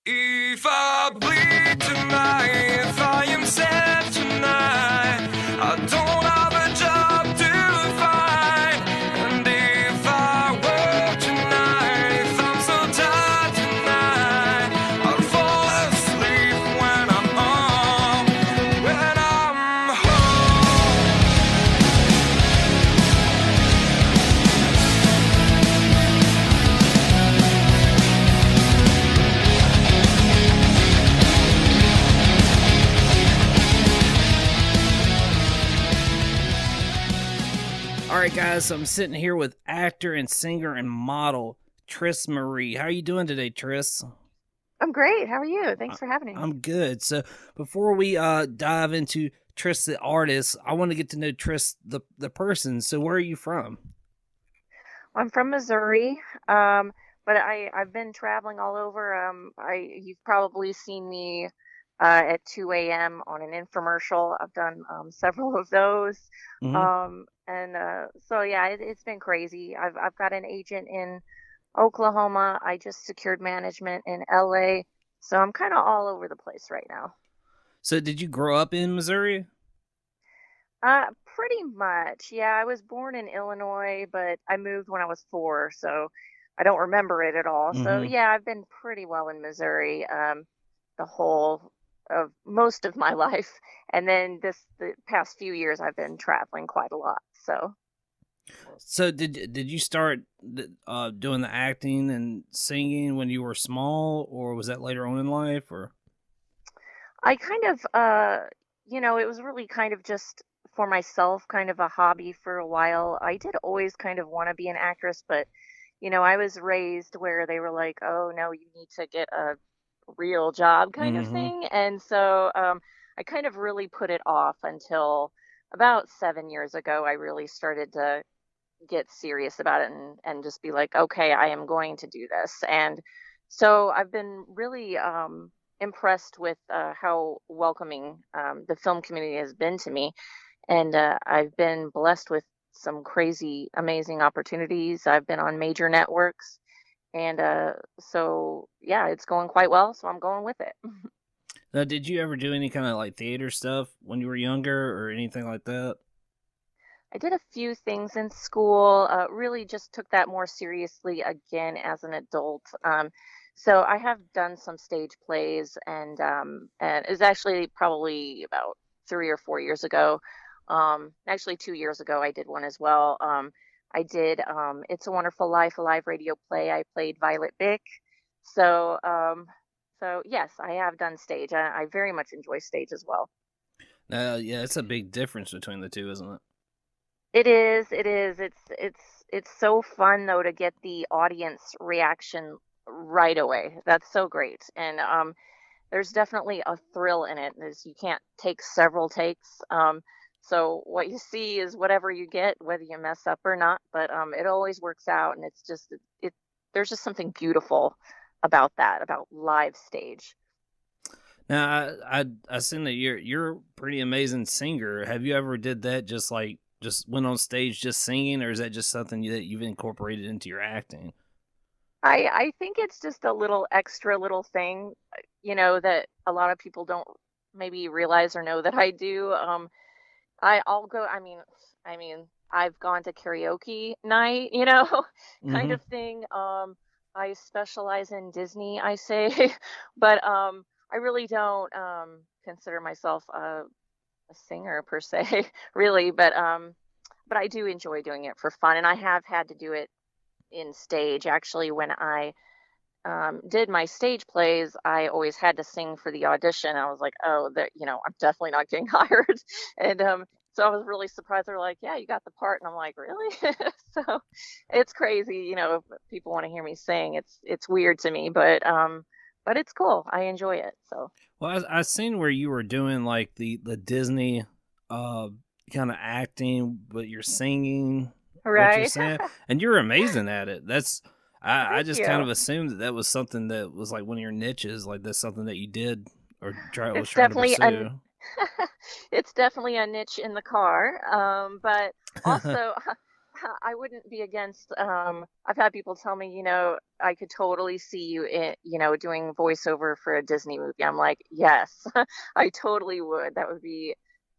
If I bleed tonight, if I am sad tonight, I don't have a job to find. And if I work tonight, if I'm so tired tonight, I'll fall asleep when I'm home, when I'm home. All right, guys, so I'm sitting here with actor and singer and model Tris Marie. How are you doing today, Tris? I'm great. How are you? Thanks for having me. I'm good. So before we dive into Tris the artist, I want to get to know Tris the person. So where are you from? I'm from Missouri, but I've been traveling all over. You've probably seen me at 2 a.m. on an infomercial. I've done several of those, Hmm. and so yeah, it's been crazy. I've got an agent in Oklahoma. I just secured management in LA, so I'm kind of all over the place right now. So did you grow up in Missouri? Pretty much. Yeah, I was born in Illinois, but I moved when I was 4, so I don't remember it at all. So Hmm. yeah, I've been pretty well in Missouri, the whole of most of my life. And then the past few years I've been traveling quite a lot. So So did you start doing the acting and singing when you were small, or was that later on in life? Or I kind of it was really kind of just for myself, kind of a hobby for a while. I did always kind of want to be an actress, but I was raised where they were like, "Oh no, you need to get a real job," kind of hmm. thing. And so I kind of really put it off until about 7 years ago. I really started to get serious about it and just be like, okay, I am going to do this. And so I've been really impressed with how welcoming the film community has been to me. And I've been blessed with some crazy, amazing opportunities. I've been on major networks. And so, yeah, it's going quite well. So I'm going with it. Now, did you ever do any kind of like theater stuff when you were younger or anything like that? I did a few things in school, really just took that more seriously again as an adult. So I have done some stage plays, and it's actually probably about 3 or 4 years ago. Actually, 2 years ago, I did one as well. I did "It's a Wonderful Life," a live radio play. I played Violet Bick. So, so yes, I have done stage. I very much enjoy stage as well. Yeah, it's a big difference between the two, isn't it? It is, it is. It's so fun though to get the audience reaction right away. That's so great. And there's definitely a thrill in it, is you can't take several takes. So what you see is whatever you get, whether you mess up or not, but it always works out, and it's just it there's just something beautiful about that, about live stage. Now, I seen that you're a pretty amazing singer. Have you ever did that? Just went on stage just singing, or is that just something that you've incorporated into your acting? I think it's just a little extra little thing, that a lot of people don't maybe realize or know that I do. I'll go. I've gone to karaoke night, kind Hmm. of thing. I specialize in Disney, I say, but I really don't consider myself a singer per se, really. But I do enjoy doing it for fun, and I have had to do it in stage. Actually, when I did my stage plays, I always had to sing for the audition. I was like, oh, I'm definitely not getting hired. And so I was really surprised. They're like, yeah, you got the part. And I'm like, really? So it's crazy. If people want to hear me sing. It's weird to me, but it's cool. I enjoy it. So, Well, I seen where you were doing like the Disney uh kind of acting, but you're singing what you're right. saying, and you're amazing at it. I Thank just kind you. of assumed that was something that was like one of your niches, like that's something that you did or was It's trying to definitely pursue. it's definitely a niche in the car. But also I wouldn't be against. I've had people tell me, I could totally see you doing voiceover for a Disney movie. I'm like, yes, I totally would. That would be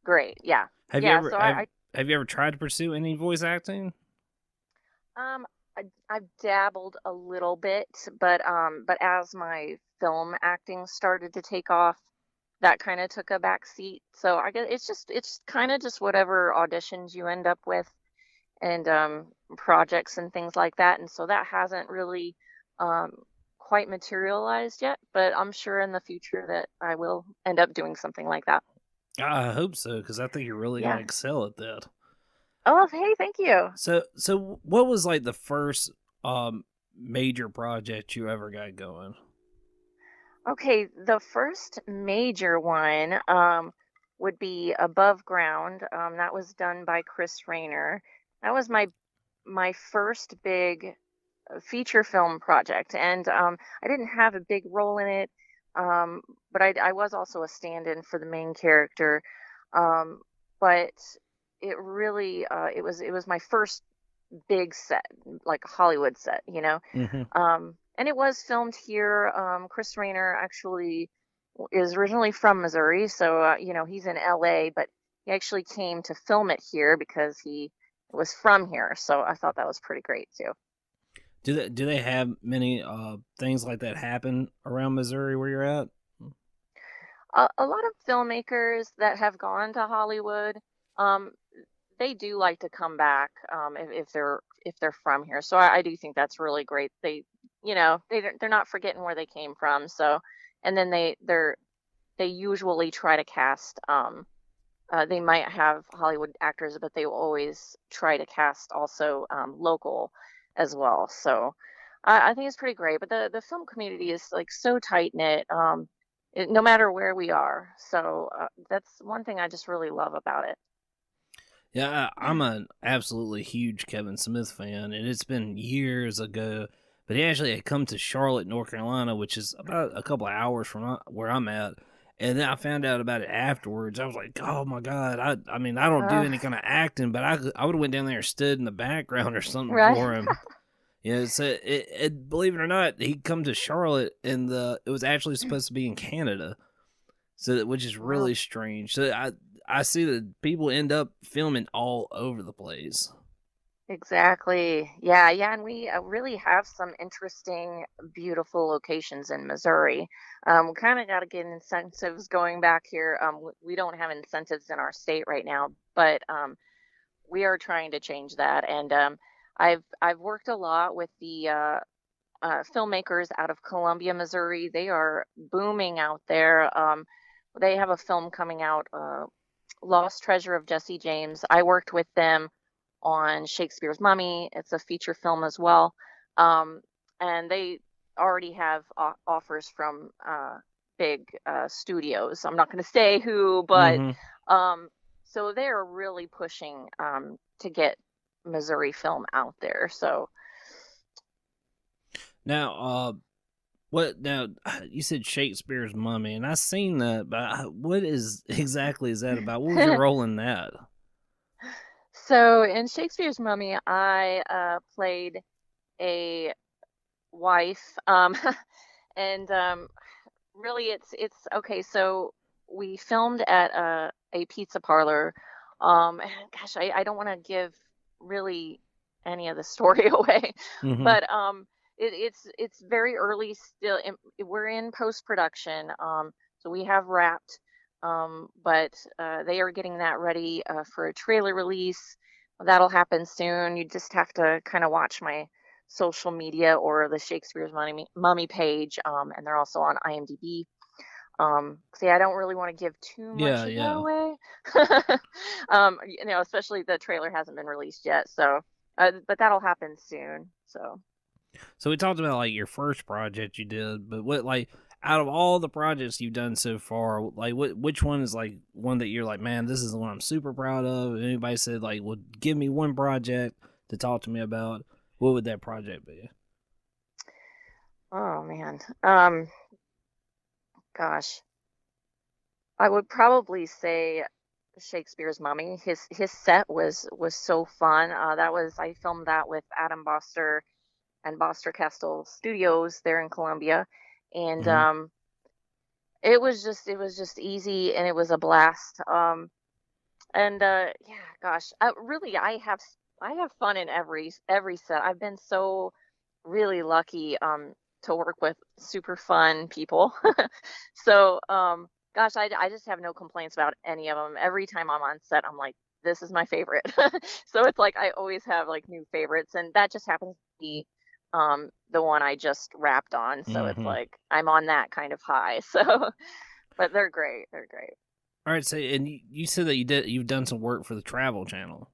great. Yeah, Have you yeah. ever So have Have you ever tried to pursue any voice acting? I've dabbled a little bit, but as my film acting started to take off, that kind of took a back seat. So I guess it's kind of just whatever auditions you end up with and projects and things like that. And so that hasn't really um, quite materialized yet, but I'm sure in the future that I will end up doing something like that. I hope so, because I think you're really gonna Yeah. excel at that. Oh, hey, thank you. So what was like the first major project you ever got going? Okay, the first major one would be Above Ground. That was done by Chris Rayner. That was my first big feature film project, and I didn't have a big role in it, um, but I was also a stand-in for the main character. Um, but it was my first big set, like a Hollywood set, Mm-hmm. and it was filmed here. Chris Rayner actually is originally from Missouri, so he's in LA, but he actually came to film it here because he was from here. So I thought that was pretty great too. Do they have many things like that happen around Missouri where you're at? A lot of filmmakers that have gone to Hollywood, um, they do like to come back if they're from here. So I do think that's really great. They're not forgetting where they came from. So, and then they usually try to cast. They might have Hollywood actors, but they will always try to cast also local as well. So I think it's pretty great. But the film community is like so tight knit, no matter where we are. So that's one thing I just really love about it. Yeah, I'm an absolutely huge Kevin Smith fan, and it's been years ago. But he actually had come to Charlotte, North Carolina, which is about a couple of hours from where I'm at. And then I found out about it afterwards. I was like, "Oh my god!" I mean, I don't do Uh, any kind of acting, but I would have went down there and stood in the background or something right. for him. Yeah, so believe it or not, he come to Charlotte, and it was actually supposed to be in Canada, so which is Wow. really strange. So I see that people end up filming all over the place. Exactly. Yeah, yeah, and we really have some interesting, beautiful locations in Missouri. We kind of got to get incentives going back here. We don't have incentives in our state right now, but we are trying to change that. And I've worked a lot with the filmmakers out of Columbia, Missouri. They are booming out there. They have a film coming out, Lost Treasure of Jesse James. I worked with them on Shakespeare's Mummy. It's a feature film as well. Um, and they already have offers from big studios. I'm not going to say who, but Hmm. um, so they're really pushing to get Missouri film out there. So, Now, what now? You said Shakespeare's Mummy, and I seen that, but what is exactly is that about? What was your role in that? so in Shakespeare's Mummy, I played a wife, and really it's okay. So we filmed at a pizza parlor. And gosh, I don't want to give really any of the story away, Hmm. but it's very early still. We're in post production, so we have wrapped, but they are getting that ready for a trailer release. That'll happen soon. You just have to kind of watch my social media or the Shakespeare's Mummy page, and they're also on IMDb. See, I don't really want to give too Yeah, much of that yeah. away. Especially the trailer hasn't been released yet, so but that'll happen soon. So, So we talked about like your first project you did, but what like out of all the projects you've done so far, like which one is like one that you're like, man, this is the one I'm super proud of. If anybody said like, well, give me one project to talk to me about, what would that project be? oh man, gosh, I would probably say Shakespeare's Mummy. His set was so fun. That was I filmed that with Adam Boster and Boster Castle Studios there in Columbia, and Hmm. it was just easy and it was a blast. And yeah, gosh, really, I have fun in every set. I've been so really lucky to work with super fun people. So gosh, I just have no complaints about any of them. Every time I'm on set, I'm like, this is my favorite. So it's like I always have like new favorites, and that just happens to be the one I just wrapped on. So it's Hmm. like I'm on that kind of high. So, but they're great. They're great. All right, so and you said that you've done some work for the Travel Channel.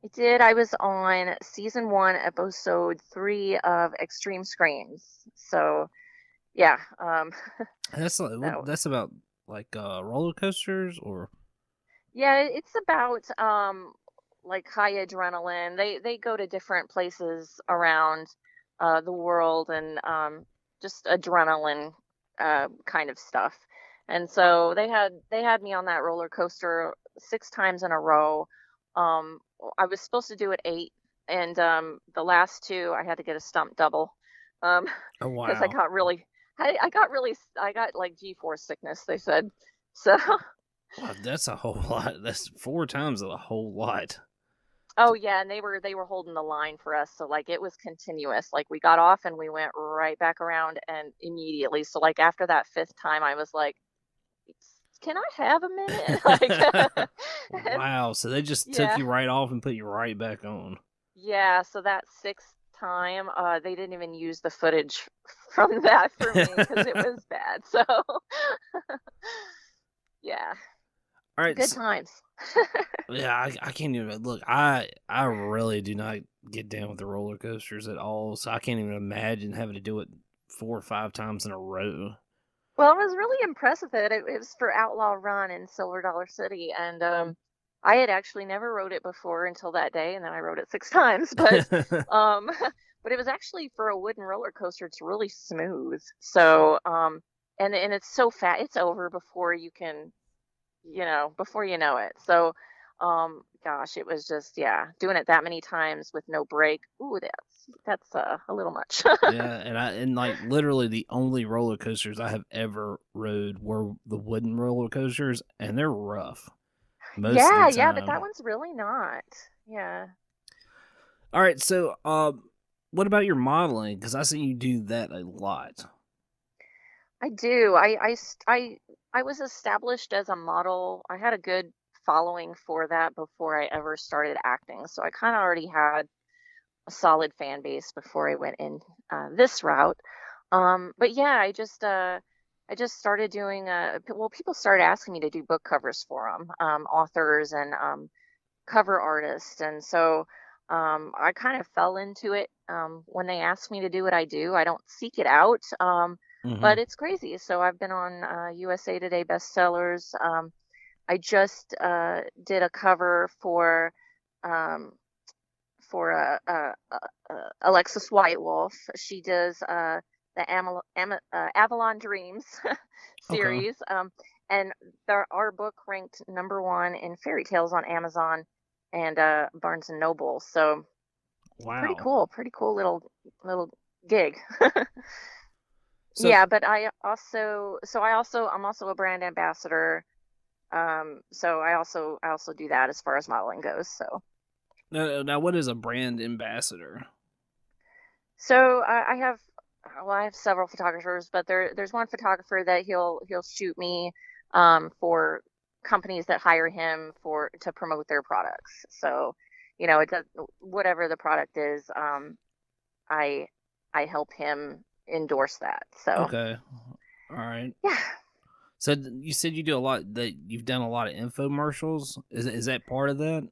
I did. I was on season one, episode three of Extreme Screams. So yeah, That's like that that's about like roller coasters or yeah, it's about like high adrenaline. They go to different places around the world and just adrenaline kind of stuff. And so they had me on that roller coaster 6 times in a row. I was supposed to do it 8, and the last 2 I had to get a stump double um oh because I wow. got really I got like G-force sickness, they said. So Wow, that's a whole lot. That's 4 times a whole lot. oh yeah, and they were holding the line for us, so like it was continuous. Like we got off and we went right back around and immediately. So like after that 5th time, I was like, "Can I have a minute?" Like, and Wow, so they just took yeah, you right off and put you right back on. yeah. So that 6th time, they didn't even use the footage from that for me because it was bad. So yeah, All right, good so, times. yeah, I can't even look. I really do not get down with the roller coasters at all, so I can't even imagine having to do it 4 or 5 times in a row. Well, I was really impressed with it. It was for Outlaw Run in Silver Dollar City, and I had actually never rode it before until that day, and then I rode it 6 times. But um, but it was actually for a wooden roller coaster. It's really smooth. So and it's so fat. It's over before you can, before you know it. So gosh, it was just yeah, doing it that many times with no break. Ooh, that's a little much. Yeah, and like literally the only roller coasters I have ever rode were the wooden roller coasters, and they're rough most of the Yeah, yeah, but that time. one's really not. Yeah. All right, so what about your modeling? Because I see you do that a lot. I do. I was established as a model. I had a good following for that before I ever started acting. So I kind of already had a solid fan base before I went in this route. But yeah, I just started doing well, people started asking me to do book covers for them, authors and cover artists. And so I kind of fell into it. When they ask me to do what I do, I don't seek it out. Hmm. But it's crazy. So I've been on USA Today bestsellers. I just did a cover um, for Alexis White Wolf. She does the Avalon Dreams Okay. series. And our book ranked #1 in fairy tales on Amazon and Barnes and Noble. So Wow. pretty cool little gig. So Yeah, but I'm also a brand ambassador. So I also do that as far as modeling goes. So now, what is a brand ambassador? I have I have several photographers, but there's one photographer that he'll shoot me for companies that hire him for to promote their products. So, it does whatever the product is, I I help him endorse that. So, Okay. All right. yeah. So you said you do a lot that you've done a lot of infomercials. Is that part of that?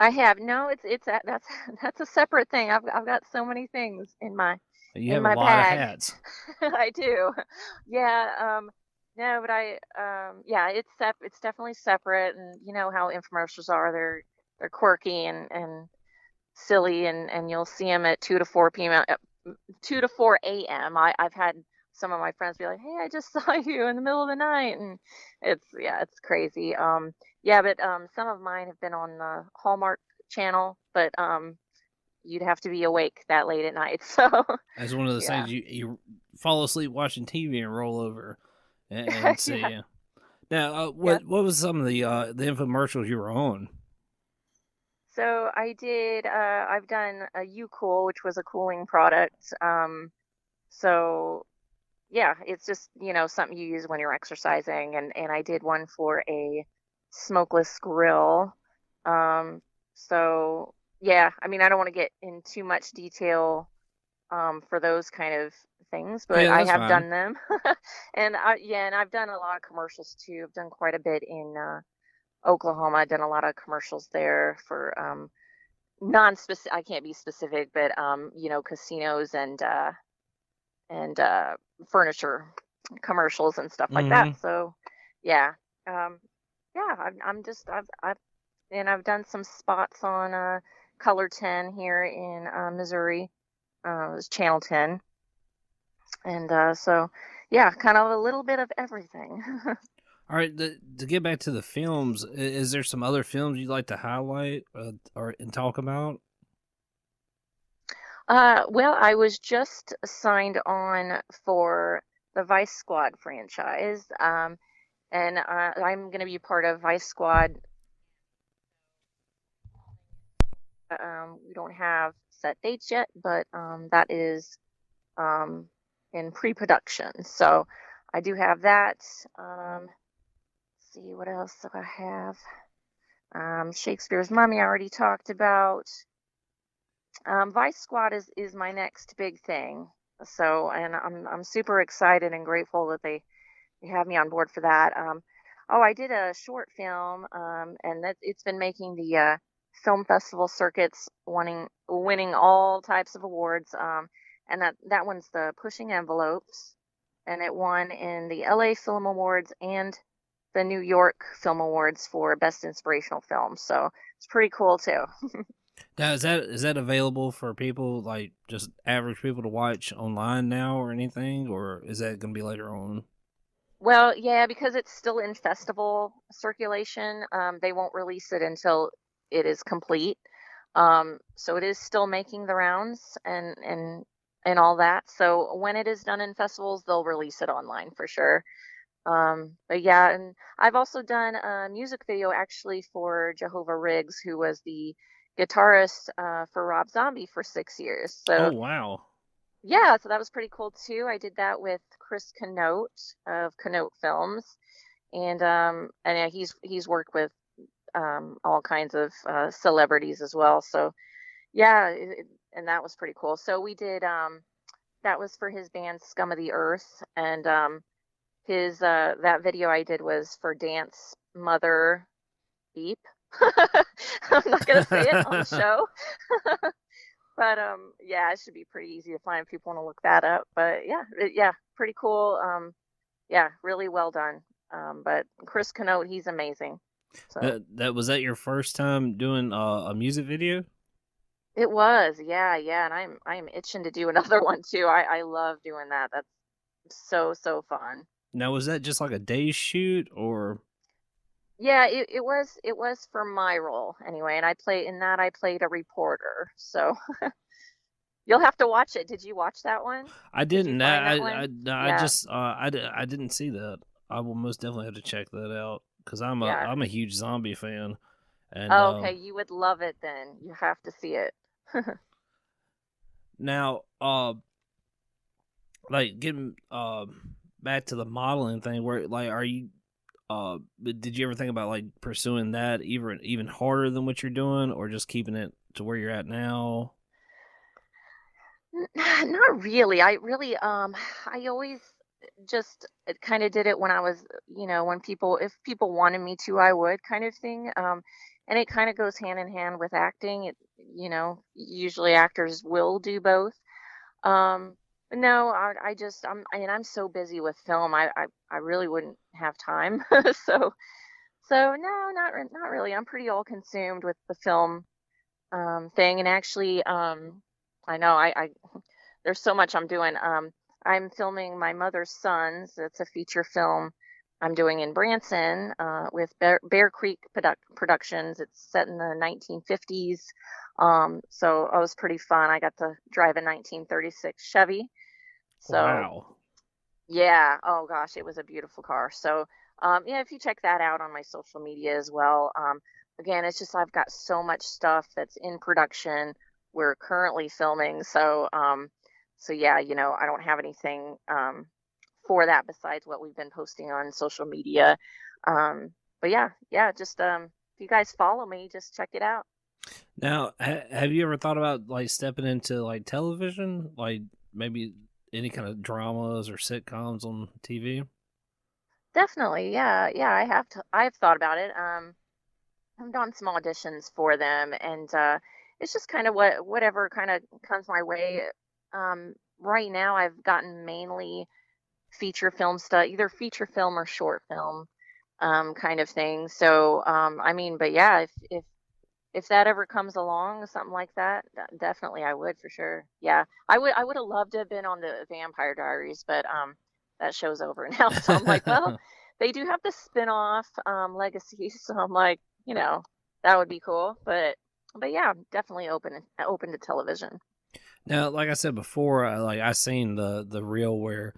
I have no, that's that's a separate thing. I've got so many things You in have a my lot of bag. hats. I do. Yeah, no, but yeah, it's definitely separate, and you know how infomercials are. They're quirky and silly, and you'll see them at 2 to 4 p.m. 2 to 4 a.m. I've had some of my friends be like, "Hey, I just saw you in the middle of the night," and it's crazy. Yeah, but some of mine have been on the Hallmark Channel, but you'd have to be awake that late at night. So That's one of those yeah, things you fall asleep watching TV and roll over and see. yeah, Yeah. Now, yeah. what was some of the infomercials you were on? So I did. I've done a U-Cool, which was a cooling product. So yeah, it's just, something you use when you're exercising, and I did one for a smokeless grill. Um, so yeah, I mean, I don't want to get in too much detail for those kind of things, Oh but yeah, I that's have fine. done them. And I've done a lot of commercials too. I've done quite a bit in Oklahoma. I've done a lot of commercials there for non-specific. I can't be specific, but casinos and furniture commercials and stuff like that. Mm-hmm. So, yeah, um, yeah, I've done some spots on Color 10 here in Missouri. It was Channel 10, and so yeah, kind of a little bit of everything. All right, to get back to the films, is there some other films you'd like to highlight or and talk about? Well, I was just signed on for the Vice Squad franchise, and I'm going to be part of Vice Squad. We don't have set dates yet, but that is um, in pre-production. So I do have that. Let's see what else do I have. Shakespeare's Mummy I already talked about. Vice Squad is my next big thing. So, and I'm super excited and grateful that they have me on board for that. Oh, I did a short film, and it's been making the film festival circuits, winning all types of awards. And that one's the Pushing Envelopes, and it won in the LA Film Awards and the New York Film Awards for Best Inspirational Film. So it's pretty cool too. Now, is that available for people like just average people to watch online now or anything, or is that going to be later on? Well, yeah, because it's still in festival circulation, they won't release it until it is complete. So it is still making the rounds and all that. So when it is done in festivals, they'll release it online for sure. But yeah, and I've also done a music video actually for Jehovah Riggs, who was the guitarist for Rob Zombie for 6 years. Oh So wow. yeah, so that was pretty cool too. I did that with Chris Canote of Canote Films, and yeah, he's worked with all kinds of celebrities as well. So yeah, and that was pretty cool. So we did that was for his band Scum of the Earth, and his that video I did was for Dance Mother Beep. I'm not gonna say it on the show. But yeah, it should be pretty easy to find if people want to look that up. But yeah, yeah, pretty cool. Yeah, really well done. But Chris Canote, he's amazing. So That was that your first time doing a music video? it was, yeah, and I'm itching to do another one too. I love doing that. That's so fun. Now, was that just like a day shoot or? Yeah, it was for my role anyway, and I played a reporter. So you'll have to watch it. Did you watch that one? I Did you didn't. find that I one? no, I Yeah. just I didn't see that. I will most definitely have to check that out because Yeah. I'm a huge zombie fan, and Oh, okay, you would love it then. You have to see it. now like getting back to the modeling thing, where like are you did you ever think about like pursuing that even harder than what you're doing, or just keeping it to where you're at now? Not really. I really I always just kind of did it when I was, when if people wanted me to, I would kind of thing. And it kind of goes hand in hand with acting. Usually actors will do both. But no, I just I'm so busy with film. I really wouldn't have time. So no, not really. I'm pretty all consumed with the film thing. And actually, I know I there's so much I'm doing. I'm filming My Mother's Sons. It's a feature film I'm doing in Branson with Bear Creek Productions. It's set in the 1950s. So it was pretty fun. I got to drive a 1936 Chevy. So Wow. yeah, oh gosh, it was a beautiful car. So yeah, if you check that out on my social media as well. Again, it's just I've got so much stuff that's in production. We're currently filming, so yeah, I don't have anything for that besides what we've been posting on social media. But yeah, yeah, just if you guys follow me, just check it out. Now, have you ever thought about like stepping into like television, like maybe any kind of dramas or sitcoms on TV? Definitely, yeah, yeah, I've thought about it. I've done some auditions for them, and it's just kind of whatever kind of comes my way. Right now, I've gotten mainly feature film stuff, either feature film or short film, kind of thing. So, I mean, but yeah, if that ever comes along, something like that, definitely I would for sure. Yeah, I would have loved to have been on the Vampire Diaries, but that show's over now. So I'm like, well, they do have the spin-off Legacy, so I'm like, that would be cool. But yeah, definitely open to television. Now, like I said before, I seen the reel where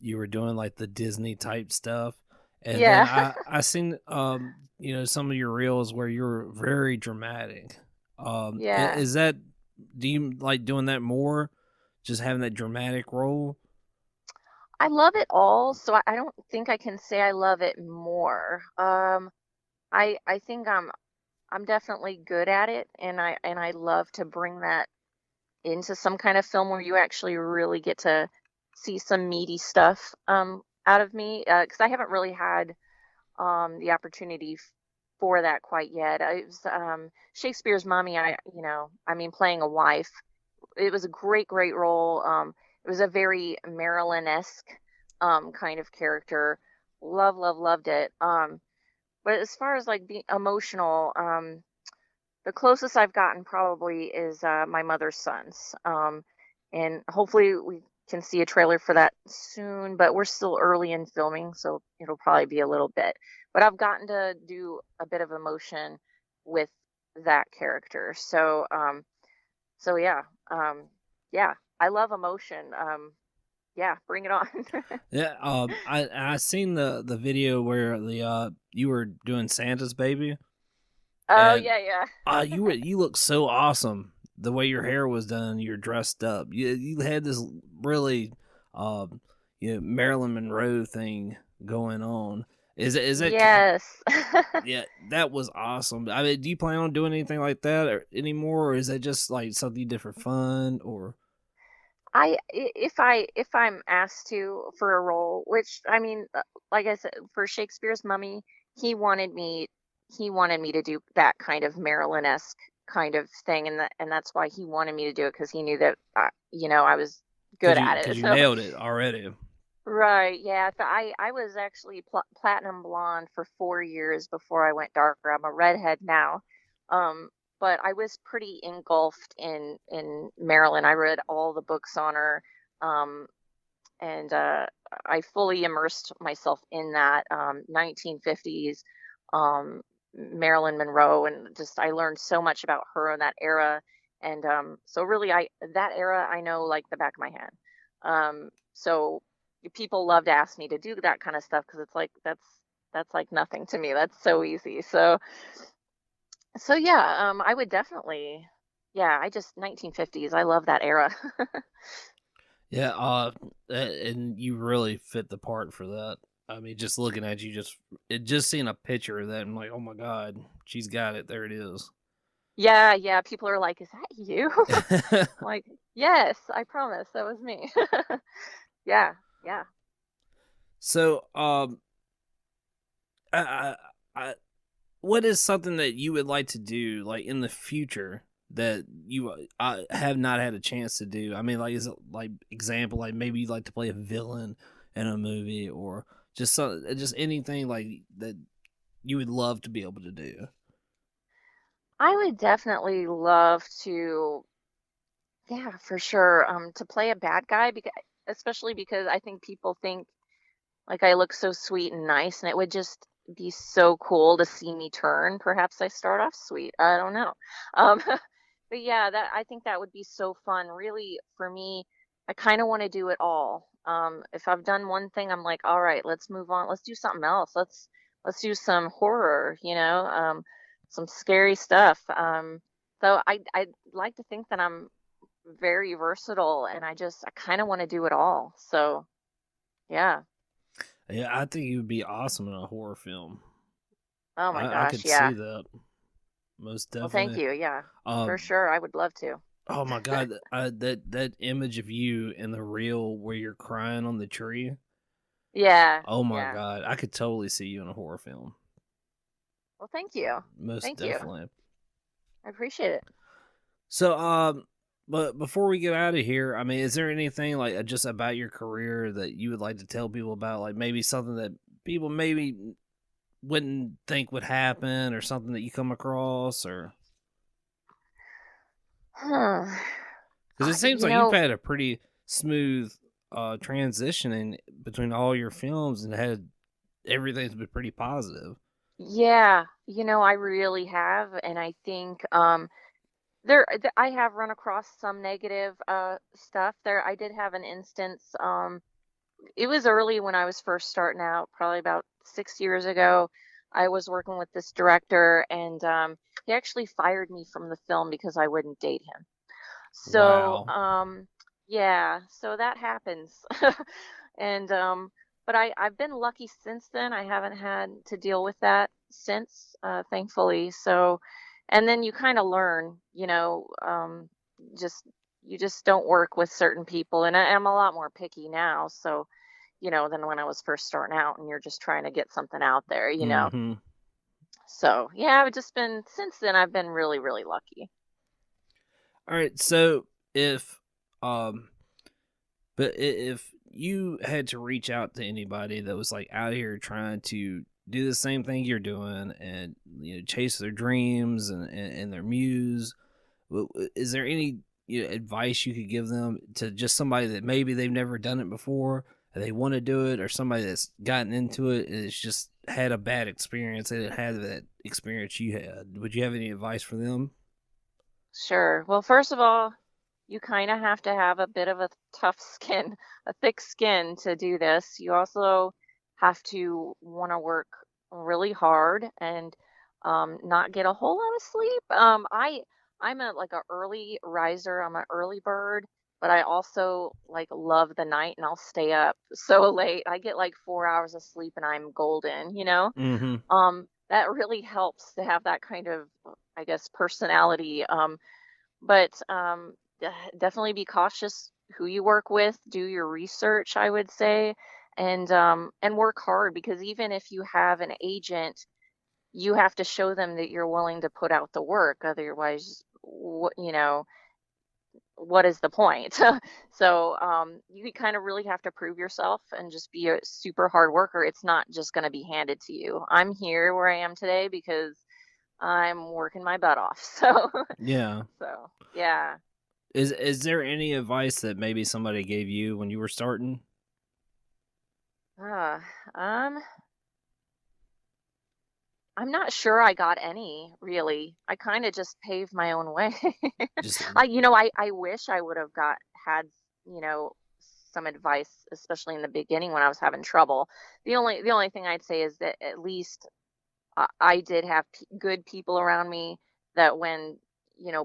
you were doing like the Disney type stuff, and then Yeah. I seen some of your reels where you're very dramatic. Yeah. Is that, do you like doing that more, just having that dramatic role? I love it all, so I don't think I can say I love it more. I think I'm definitely good at it, and I love to bring that into some kind of film where you actually really get to see some meaty stuff out of me, because I haven't really had the opportunity for that quite yet. It was Shakespeare's Mummy. I mean, playing a wife. It was a great role. It was a very Marilyn-esque kind of character. Loved it. But as far as like being emotional, the closest I've gotten probably is My Mother's Sons. And hopefully we can see a trailer for that soon, but we're still early in filming, so it'll probably be a little bit. But I've gotten to do a bit of emotion with that character. So yeah, I love emotion. Yeah, bring it on. Yeah, I seen the video where the you were doing Santa's baby, Oh and yeah, yeah. you look so awesome. The way your hair was done, you're dressed up. You had this really Marilyn Monroe thing going on. Is that Yes. yeah, that was awesome. I mean, do you plan on doing anything like that anymore, or is that just like something you did for fun? Or If I'm asked to for a role, which I mean, like I said, for Shakespeare's Mummy, he wanted me he wanted me to do that kind of Marilyn-esque kind of thing, and that's why he wanted me to do it because he knew that I was good at because it. you So nailed it already. right, yeah. So I was actually platinum blonde for 4 years before I went darker. I'm a redhead now. Um, but I was pretty engulfed in Marilyn. I read all the books on her. Um, and I fully immersed myself in that 1950s Marilyn Monroe, and just I learned so much about her in that era, and so really, I that era I know like the back of my hand. So people love to ask me to do that kind of stuff because it's like that's like nothing to me. That's so easy. So yeah, I would definitely, yeah, I just 1950s. I love that era. Yeah, and you really fit the part for that. I mean, just looking at you, just seeing a picture of that, I'm like, oh my god, she's got it. There it is. Yeah, yeah. People are like, "Is that you?" Like, yes, I promise that was me. Yeah, yeah. So, I, I, I, what is something that you would like to do, like in the future, that you have not had a chance to do? I mean, like, is it like example, like maybe you'd like to play a villain in a movie, or just anything like that you would love to be able to do? I would definitely love to, yeah, for sure, to play a bad guy because especially because I think people think like I look so sweet and nice, and it would just be so cool to see me turn. Perhaps I start off sweet. I don't know. Um, but yeah, that I think that would be so fun. Really, for me, I kind of want to do it all. If I've done one thing, I'm like, all right, let's move on. Let's do something else. Let's do some horror, some scary stuff. So I like to think that I'm very versatile, and I kind of want to do it all. So yeah. Yeah, I think you would be awesome in a horror film. Oh my I gosh, could see yeah. that most Well, thank definitely. you. Yeah, for Um, sure. I would love to. oh my god, that image of you in the reel where you're crying on the tree. Yeah, Oh my yeah. god, I could totally see you in a horror film. Well, thank you. Most Thank you. definitely. I appreciate it. So, but before we get out of here, I mean, is there anything like just about your career that you would like to tell people about? Like maybe something that people maybe wouldn't think would happen, or something that you come across, or Huh. because it seems You like you've know, had a pretty smooth transitioning between all your films and had everything's been pretty positive. yeah, I really have, and I think I have run across some negative stuff there. I did have an instance. It was early when I was first starting out, probably about 6 years ago. I was working with this director, and he actually fired me from the film because I wouldn't date him. So, Wow. yeah, so that happens. And but I've been lucky since then. I haven't had to deal with that since, thankfully. So, and then you kind of learn, just you just don't work with certain people, and I'm a lot more picky now. So, than when I was first starting out, and you're just trying to get something out there. Mm-hmm. So, yeah, I've just been since then. I've been really, really lucky. All right. So if um but if you had to reach out to anybody that was like out here trying to do the same thing you're doing, and chase their dreams and their muse, is there any advice you could give them to just somebody that maybe they've never done it before and they want to do it, or somebody that's gotten into it and it's just had a bad experience and it had that experience you had? Would you have any advice for them? Sure. Well, first of all, you kind of have to have a bit of a tough skin, a thick skin to do this. You also have to want to work really hard and not get a whole lot of sleep. I'm like a early riser. I'm an early bird, but I also like love the night, and I'll stay up so late. I get like 4 hours of sleep and I'm golden. Mm-hmm. That really helps to have that kind of, I guess, personality. But definitely be cautious who you work with. Do your research, I would say, and work hard, because even if you have an agent, you have to show them that you're willing to put out the work. Otherwise, what is the point? So you kind of really have to prove yourself and just be a super hard worker. It's not just going to be handed to you. I'm here where I am today because I'm working my butt off. So, Yeah. so yeah. Is there any advice that maybe somebody gave you when you were starting? Uh, um, I'm not sure I got any really. I kind of just paved my own way. Just I wish I would have had, you know, some advice, especially in the beginning when I was having trouble. The only thing I'd say is that at least I did have good people around me, that when,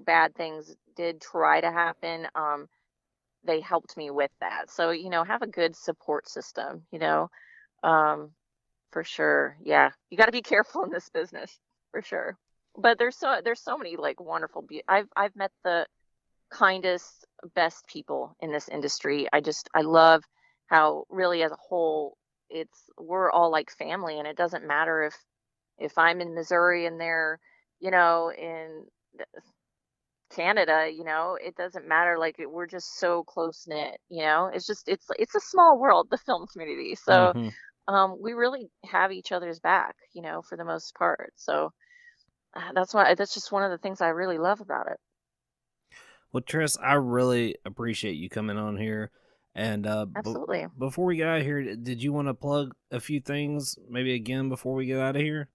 bad things did try to happen, they helped me with that. So, have a good support system. Um, for sure. Yeah. You got to be careful in this business, for sure. But there's so many like wonderful I've met the kindest, best people in this industry. I love how really as a whole we're all like family, and it doesn't matter if I'm in Missouri and they're, in Canada, it doesn't matter. Like we're just so close knit. It's a small world, the film community. So mm-hmm. we really have each other's back, for the most part. So that's just one of the things I really love about it. Well, Tris, I really appreciate you coming on here, And Absolutely. before we get out of here, did you want to plug a few things maybe again before we get out of here?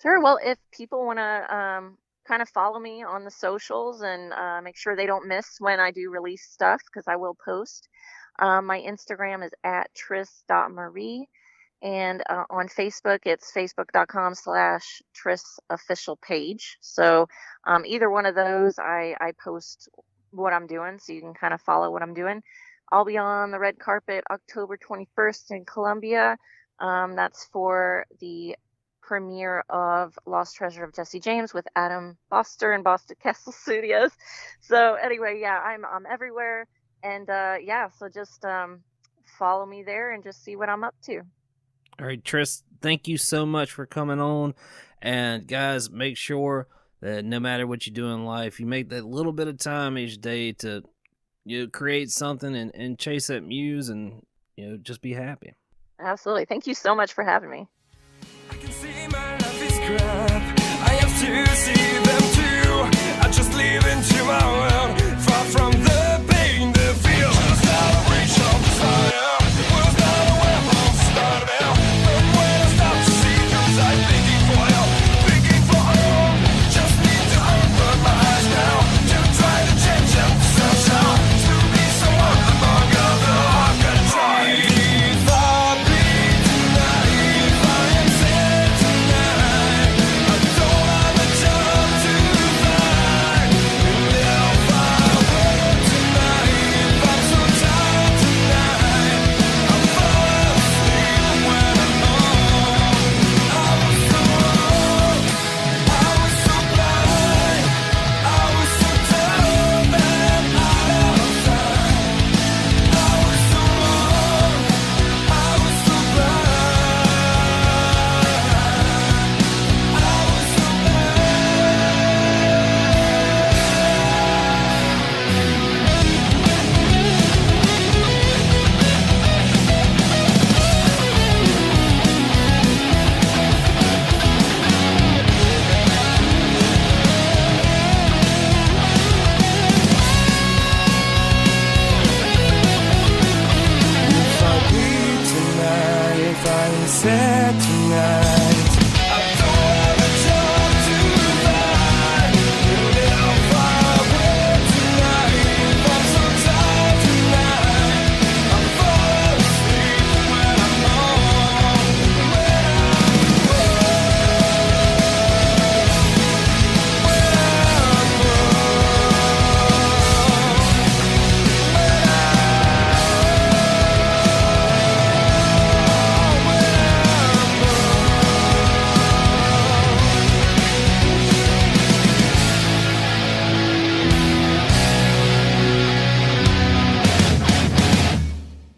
Sure. Well, if people want to kind of follow me on the socials and make sure they don't miss when I do release stuff, because I will post. My Instagram is at tris.marie. And on Facebook, it's facebook.com/Tris official page. So either one of those, I post what I'm doing, so you can kind of follow what I'm doing. I'll be on the red carpet October 21st in Columbia. That's for the premiere of Lost Treasure of Jesse James with Adam Foster and Boston Castle Studios. So anyway, yeah, I'm everywhere, and yeah, so just follow me there and just see what I'm up to. All right, Tris, thank you so much for coming on. And guys, make sure that no matter what you do in life, you make that little bit of time each day to create something and chase that muse and just be happy. Absolutely. Thank you so much for having me. I can see my life is crap. I have to see them too. I just live into my world, far from the pain, the fear. Was not a reach of desire. Was not a weapon to start now. But when I start to see through sight, thinking for help, thinking for help. Just need to open my eyes now to try to change them somehow. To be someone among other I can try. If I bleed tonight, if I am sad tonight, I don't have a job to find. And if I work tonight, if I'm so tired tonight, I'll fall asleep when I'm home. I was so wrong, I was so blind, I was so dumb and out of time. I was so wrong, I was so blind, I was so If I bleed tonight, if I am sad